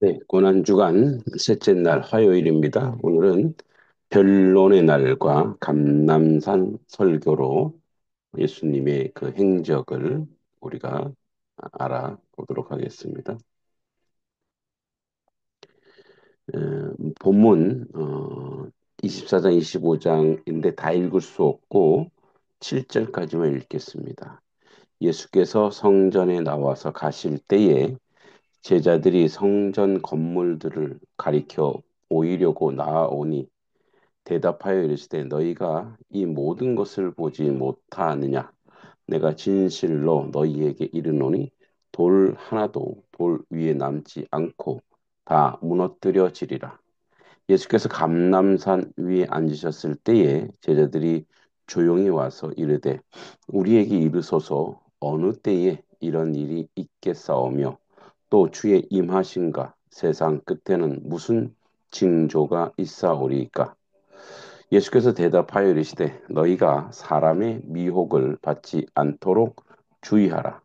네, 고난주간 셋째 날 화요일입니다. 오늘은 변론의 날과 감남산 설교로 예수님의 그 행적을 우리가 알아보도록 하겠습니다. 본문 24장, 25장인데 다 읽을 수 없고 7절까지만 읽겠습니다. 예수께서 성전에 나와서 가실 때에 제자들이 성전 건물들을 가리켜 보이려고 나아오니 대답하여 이르시되 너희가 이 모든 것을 보지 못하느냐 내가 진실로 너희에게 이르노니 돌 하나도 돌 위에 남지 않고 다 무너뜨려지리라. 예수께서 감람산 위에 앉으셨을 때에 제자들이 조용히 와서 이르되 우리에게 이르소서 어느 때에 이런 일이 있겠사오며 또 주의 임하신가 세상 끝에는 무슨 징조가 있사오리이까. 예수께서 대답하여 이르시되 너희가 사람의 미혹을 받지 않도록 주의하라.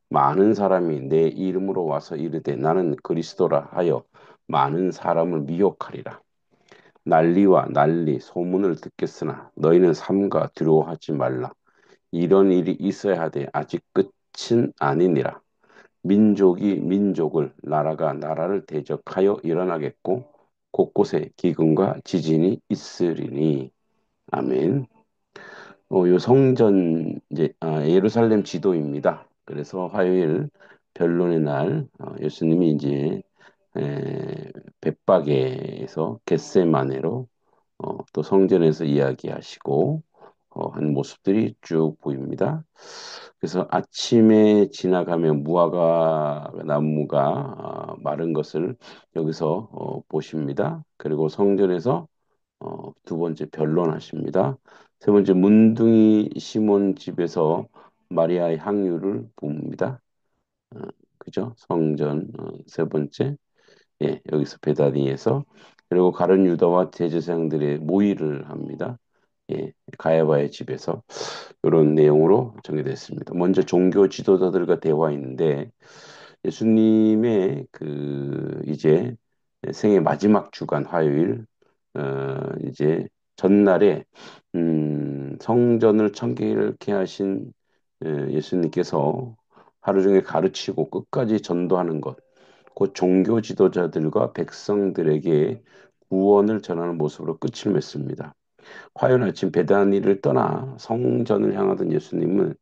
많은 사람이 내 이름으로 와서 이르되 나는 그리스도라 하여 많은 사람을 미혹하리라. 난리와 난리 소문을 듣겠으나 너희는 삼가 두려워하지 말라. 이런 일이 있어야 하되 아직 끝은 아니니라. 민족이 민족을 나라가 나라를 대적하여 일어나겠고 곳곳에 기근과 지진이 있으리니. 아멘. 요 성전 이제 예루살렘 지도입니다. 그래서 화요일 변론의 날 예수님이 이제 bet박에서 겟세마네로 또 성전에서 이야기하시고 하는 모습들이 쭉 보입니다. 그래서 아침에 지나가면 무화과 나무가 마른 것을 여기서 보십니다. 그리고 성전에서 두 번째 변론하십니다. 세 번째 문둥이 시몬 집에서 마리아의 향유를 부읍니다. 어, 그죠? 성전 세 번째 예, 여기서 베다니에서 그리고 가룟 유다와 제사장들의 모의를 합니다. 예, 가야바의 집에서 이런 내용으로 정리됐습니다. 먼저 종교 지도자들과 대화인데 예수님의 그 이제 생애 마지막 주간 화요일 이제 전날에 성전을 청결케 하신 예수님께서 하루 종일 가르치고 끝까지 전도하는 것, 곧 종교 지도자들과 백성들에게 구원을 전하는 모습으로 끝을 맺습니다. 화요일 아침 베다니를 떠나 성전을 향하던 예수님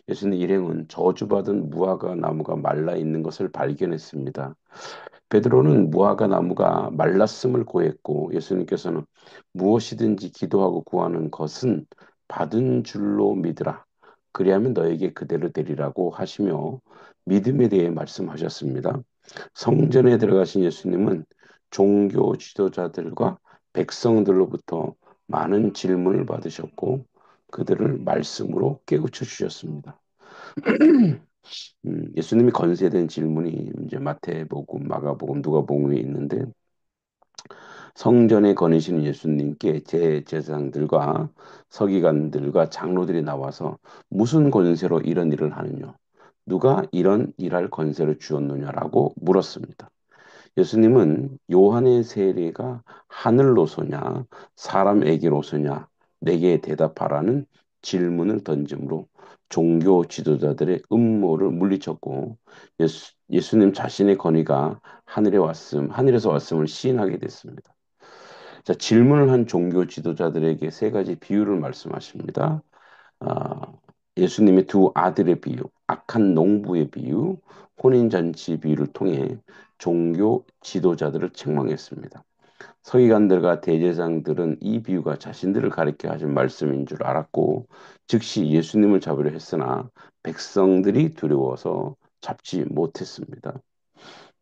일행은 저주받은 무화과 나무가 말라 있는 것을 발견했습니다. 베드로는 무화과 나무가 말랐음을 고했고 예수님께서는 무엇이든지 기도하고 구하는 것은 받은 줄로 믿으라. 그리하면 너에게 그대로 되리라고 하시며 믿음에 대해 말씀하셨습니다. 성전에 들어가신 예수님은 종교 지도자들과 백성들로부터 많은 질문을 받으셨고 그들을 말씀으로 깨우쳐 주셨습니다. 예수님이 건세된 질문이 이제 마태복음, 마가복음, 누가복음에 있는데 성전에 거니시는 예수님께 제사장들과 서기관들과 장로들이 나와서 무슨 권세로 이런 일을 하느냐? 누가 이런 일할 권세를 주었느냐라고 물었습니다. 예수님은 요한의 세례가 하늘로서냐 사람에게로서냐 내게 대답하라는 질문을 던짐으로 종교 지도자들의 음모를 물리쳤고 예수님 자신의 권위가 하늘에서 왔음을 시인하게 됐습니다. 자, 질문을 한 종교 지도자들에게 세 가지 비유를 말씀하십니다. 아, 예수님의 두 아들의 비유, 악한 농부의 비유, 혼인잔치 비유를 통해 종교 지도자들을 책망했습니다. 서기관들과 대제사장들은 이 비유가 자신들을 가리켜 하신 말씀인 줄 알았고 즉시 예수님을 잡으려 했으나 백성들이 두려워서 잡지 못했습니다.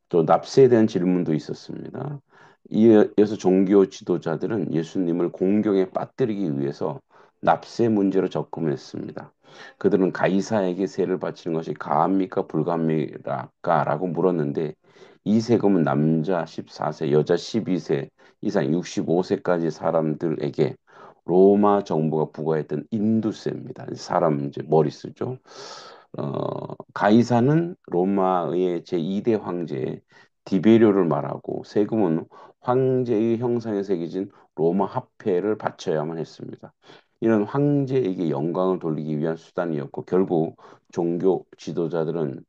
또 납세에 대한 질문도 있었습니다. 이어서 종교 지도자들은 예수님을 공경에 빠뜨리기 위해서 납세 문제로 접근했습니다. 그들은 가이사에게 세를 바치는 것이 가합니까 불가합니까라고 물었는데 이 세금은 남자 14세, 여자 12세 이상 65세까지 사람들에게 로마 정부가 부과했던 인두세입니다. 사람 이제 머리 쓰죠. 가이사는 로마의 제2대 황제 디베료를 말하고 세금은 황제의 형상에 새겨진 로마 화폐를 바쳐야만 했습니다. 이는 황제에게 영광을 돌리기 위한 수단이었고 결국 종교 지도자들의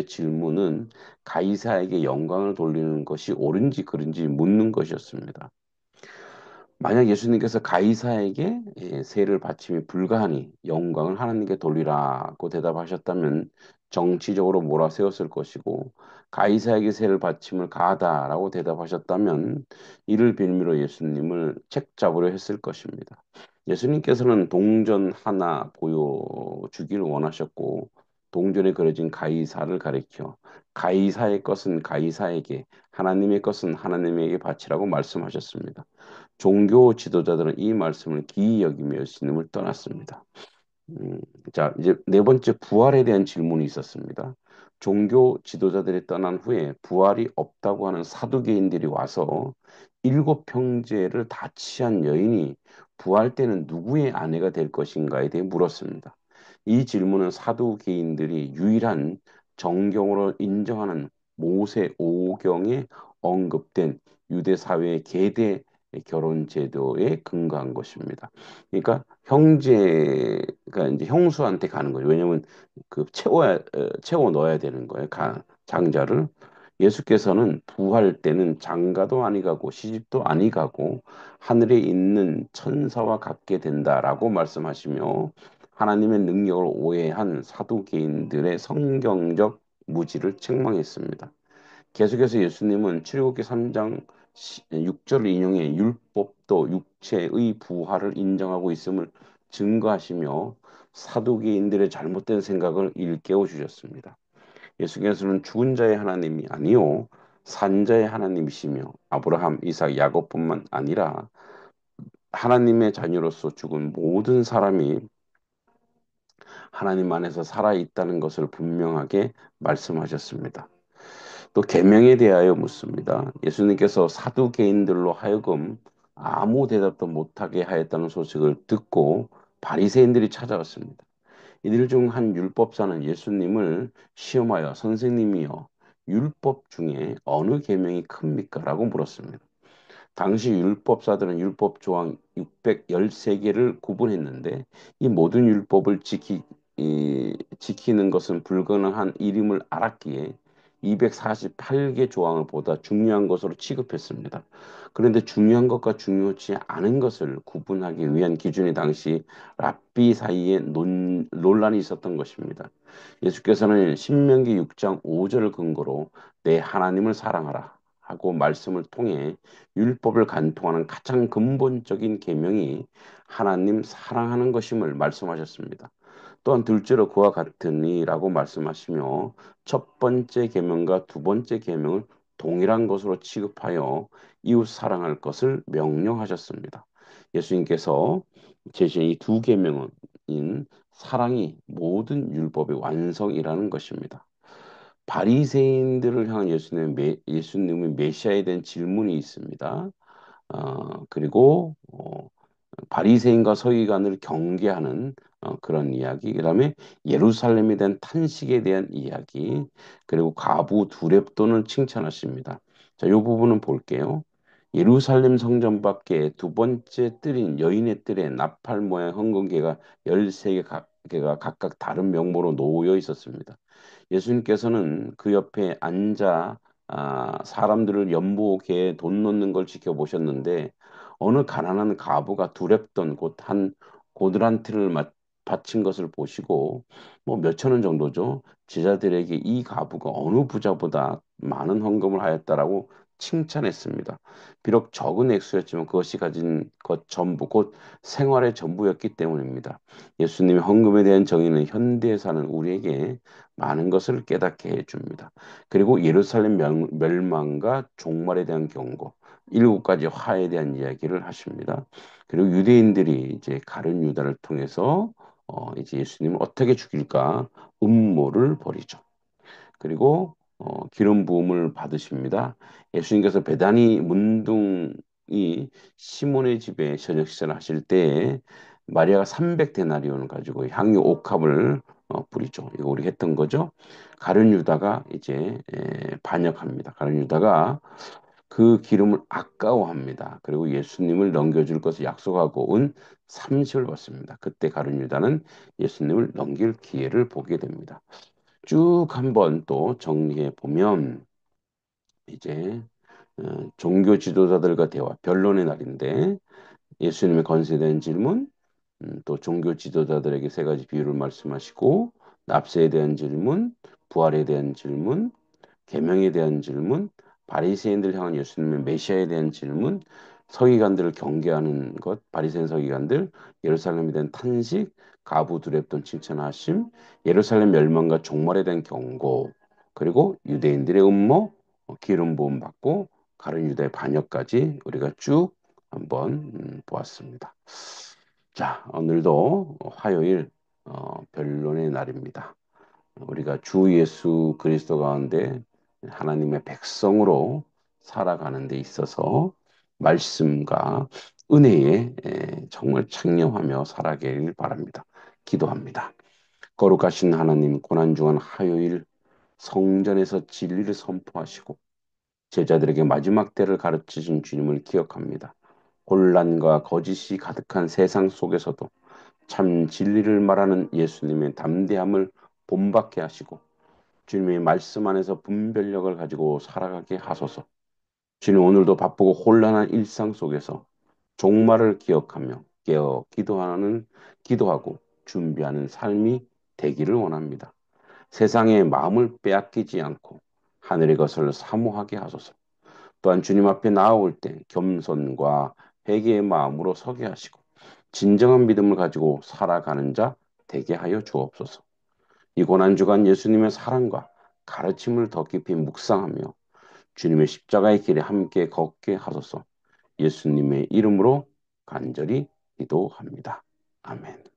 질문은 가이사에게 영광을 돌리는 것이 옳은지 그른지 묻는 것이었습니다. 만약 예수님께서 가이사에게 세를 바침이 불가하니 영광을 하나님께 돌리라고 대답하셨다면 정치적으로 몰아세웠을 것이고 가이사에게 세를 바침을 가하다라고 대답하셨다면 이를 빌미로 예수님을 책잡으려 했을 것입니다. 예수님께서는 동전 하나 보여주기를 원하셨고 동전에 그려진 가이사를 가리켜 가이사의 것은 가이사에게 하나님의 것은 하나님에게 바치라고 말씀하셨습니다. 종교 지도자들은 이 말씀을 기이 여기며 예수님을 떠났습니다. 음, 자, 이제 네 번째 부활에 대한 질문이 있었습니다. 종교 지도자들이 떠난 후에 부활이 없다고 하는 사두개인들이 와서 일곱 형제를 다 취한 여인이 부활 때는 누구의 아내가 될 것인가에 대해 물었습니다. 이 질문은 사두개인들이 유일한 정경으로 인정하는 모세 오경에 언급된 유대 사회의 계대 결혼 제도에 근거한 것입니다. 그러니까 형제가 이제 형수한테 가는 거죠. 왜냐면 그 채워 넣어야 되는 거예요. 장자를. 예수께서는 부활 때는 장가도 아니 가고 시집도 아니 가고 하늘에 있는 천사와 같게 된다라고 말씀하시며 하나님의 능력을 오해한 사두개인들의 성경적 무지를 책망했습니다. 계속해서 예수님은 출애굽기 3장 6절을 인용해 율법도 육체의 부활을 인정하고 있음을 증거하시며 사두개인들의 잘못된 생각을 일깨워 주셨습니다. 예수께서는 죽은 자의 하나님이 아니요 산자의 하나님이시며 아브라함, 이삭, 야곱뿐만 아니라 하나님의 자녀로서 죽은 모든 사람이 하나님 안에서 살아 있다는 것을 분명하게 말씀하셨습니다. 또 계명에 대하여 묻습니다. 예수님께서 사두개인들로 하여금 아무 대답도 못하게 하였다는 소식을 듣고 바리새인들이 찾아왔습니다. 이들 중 한 율법사는 예수님을 시험하여 선생님이여 율법 중에 어느 계명이 큽니까? 라고 물었습니다. 당시 율법사들은 율법 조항 613개를 구분했는데 이 모든 율법을 지키는 것은 불가능한 일임을 알았기에 248개 조항을 보다 중요한 것으로 취급했습니다. 그런데 중요한 것과 중요치 않은 것을 구분하기 위한 기준이 당시 랍비 사이에 논란이 있었던 것입니다. 예수께서는 신명기 6장 5절을 근거로 내 하나님을 사랑하라 하고 말씀을 통해 율법을 간통하는 가장 근본적인 계명이 하나님 사랑하는 것임을 말씀하셨습니다. 또한 둘째로 그와 같으니라고 말씀하시며 첫 번째 계명과 두 번째 계명을 동일한 것으로 취급하여 이웃 사랑할 것을 명령하셨습니다. 예수님께서 제시한 이 두 계명은 사랑이 모든 율법의 완성이라는 것입니다. 바리새인들을 향한 예수님의 메시아에 대한 질문이 있습니다. 그리고 바리새인과 서기관을 경계하는 그런 이야기, 그다음에 예루살렘에 대한 탄식에 대한 이야기, 그리고 과부 두렙돈을 칭찬하십니다. 자, 이 부분은 볼게요. 예루살렘 성전 밖에 두 번째 뜰인 여인의 뜰에 나팔 모양 헌금개가 13개가 각각 다른 명목으로 놓여 있었습니다. 예수님께서는 그 옆에 앉아 사람들을 연보개에 돈 넣는 걸 지켜보셨는데 어느 가난한 과부가 두렵던 곳 한 고드란트를 바친 것을 보시고 뭐 몇천 원 정도죠. 제자들에게 이 과부가 어느 부자보다 많은 헌금을 하였다라고 칭찬했습니다. 비록 적은 액수였지만 그것이 가진 것 전부 곧 생활의 전부였기 때문입니다. 예수님의 헌금에 대한 정의는 현대에 사는 우리에게 많은 것을 깨닫게 해줍니다. 그리고 예루살렘 멸망과 종말에 대한 경고, 일곱 가지 화에 대한 이야기를 하십니다. 그리고 유대인들이 이제 가룟 유다를 통해서 이제 예수님을 어떻게 죽일까 음모를 벌이죠. 그리고 기름 부음을 받으십니다. 예수님께서 베다니 문둥이 시몬의 집에 저녁 식사를 하실 때에 마리아가 300데나리온을 가지고 향유 옥합을 뿌리죠. 이거 우리 했던 거죠. 가룟 유다가 이제 반역합니다. 가룟 유다가 그 기름을 아까워합니다. 그리고 예수님을 넘겨줄 것을 약속하고 온 30을 받습니다. 그때 가룟 유다는 예수님을 넘길 기회를 보게 됩니다. 쭉 한번 또 정리해 보면 이제 종교 지도자들과 대화, 변론의 날인데 예수님의 건세에 대한 질문, 또 종교 지도자들에게 세 가지 비유를 말씀하시고 납세에 대한 질문, 부활에 대한 질문, 계명에 대한 질문, 바리새인들 향한 예수님의 메시아에 대한 질문, 서기관들을 경계하는 것, 바리새인 서기관들, 예루살렘에 대한 탄식, 가부 두렵던 칭찬하심, 예루살렘 멸망과 종말에 대한 경고, 그리고 유대인들의 음모, 기름 부음 받고 가룟 유다의 반역까지 우리가 쭉 한번 보았습니다. 자, 오늘도 화요일 변론의 날입니다. 우리가 주 예수 그리스도 가운데 하나님의 백성으로 살아가는 데 있어서 말씀과 은혜에 정말 창념하며 살아가길 바랍니다. 기도합니다. 거룩하신 하나님, 고난중한 화요일 성전에서 진리를 선포하시고 제자들에게 마지막 때를 가르치신 주님을 기억합니다. 혼란과 거짓이 가득한 세상 속에서도 참 진리를 말하는 예수님의 담대함을 본받게 하시고 주님의 말씀 안에서 분별력을 가지고 살아가게 하소서. 주님 오늘도 바쁘고 혼란한 일상 속에서 종말을 기억하며 깨어 기도하고 준비하는 삶이 되기를 원합니다. 세상의 마음을 빼앗기지 않고 하늘의 것을 사모하게 하소서. 또한 주님 앞에 나아올 때 겸손과 회개의 마음으로 서게 하시고 진정한 믿음을 가지고 살아가는 자 되게 하여 주옵소서. 이 고난주간 예수님의 사랑과 가르침을 더 깊이 묵상하며 주님의 십자가의 길에 함께 걷게 하소서. 예수님의 이름으로 간절히 기도합니다. 아멘.